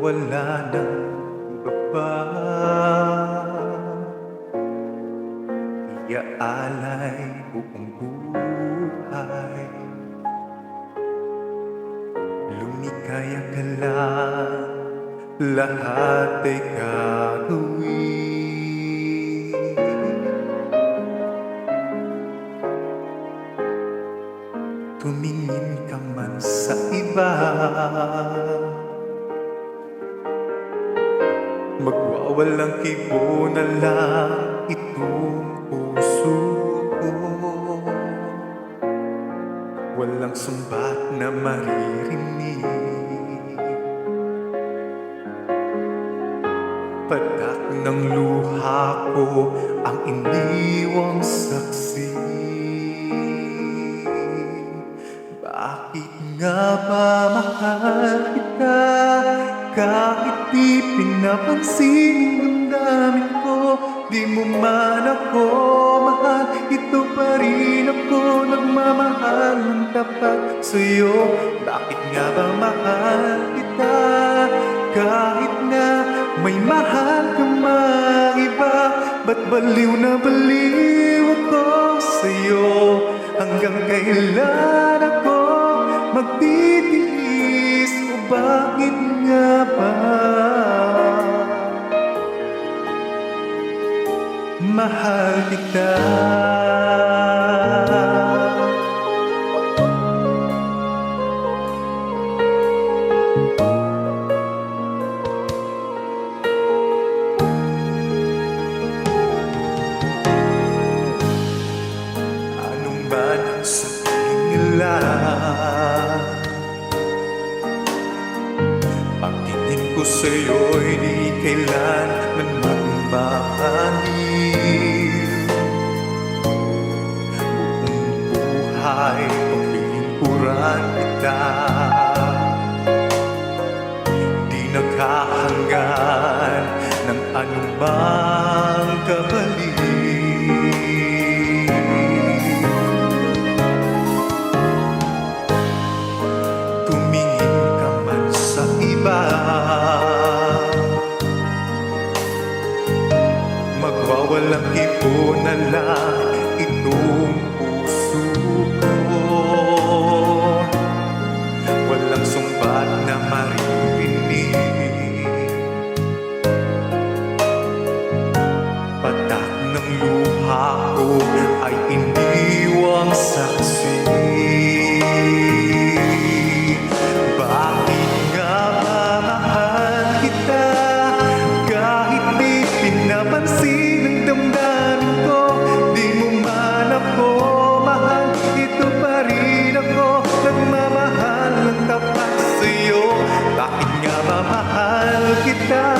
wala ng iba pa. Iaalay buong buhay, lumikaya ka lang, lahat ay gagawin. Tumingin ka man sa iba, magwawalang kibo na lang itong puso ko. Walang sumbat na maririnig, patak ng luha ko ang iniwang saksi. Bakit nga ba mahal kita kahit di pinapansin ang damdamin ko? Di mo man ako mahal, ito pa rin ako nagmamahal ng tapat sa'yo. Bakit nga ba mahal kita kahit na may mahal kang mga iba? Ba't baliw na baliw ako sa'yo? Hanggang kailan ako magtitiis? O bakit nga ba mahal kita? Anong ba nang sabihin nila? Pagtingin ko sa'yo'y di kailanman magmahal. Buong buhay paglilingkuran kita, di naghahanggan ng anumang kabali. Tumingin ka man sa iba, magwawalang ibo na lang itong puso ko. Walang sumbat na maririnig, patak ng luha ko ay iniwang saksi. Bakit nga ba mahal kita kahit di pinapansin ang damdamin ko? Di mo man ako mahal, ito pa rin ako nagmamahal ng tapat sa'yo. Bakit nga ba mahal kita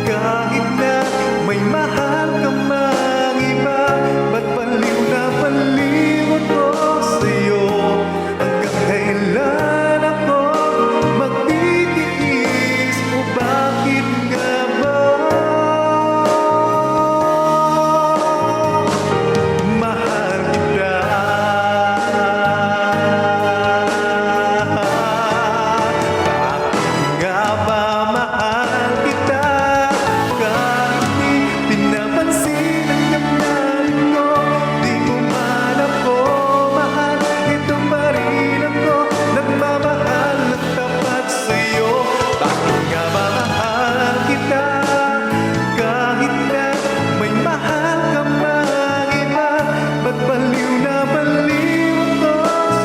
kahit na may mahal kang mga iba? Ba't baliw na baliw ako sa'yo? Hanggang kailan ako magtitiis? O bakit nga ba mahal kita? Bakit nga ba mahal kita kahit di pinapansin ang damdamin ko? Di mo man ako mahal, ito pa rin ako nagmamahal ng tapat sa'yo. Bakit nga ba mahal kita kahit na may mahal kang mga iba? Ba't baliw na baliw ako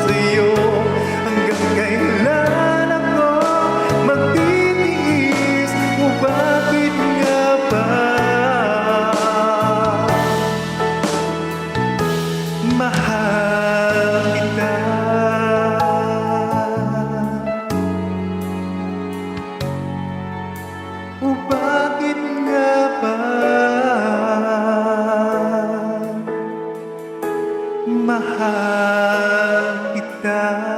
sa'yo? Hanggang kailan ako magtitiis? O bakit nga ba mahal kita? O bakit nga ba mahal kita?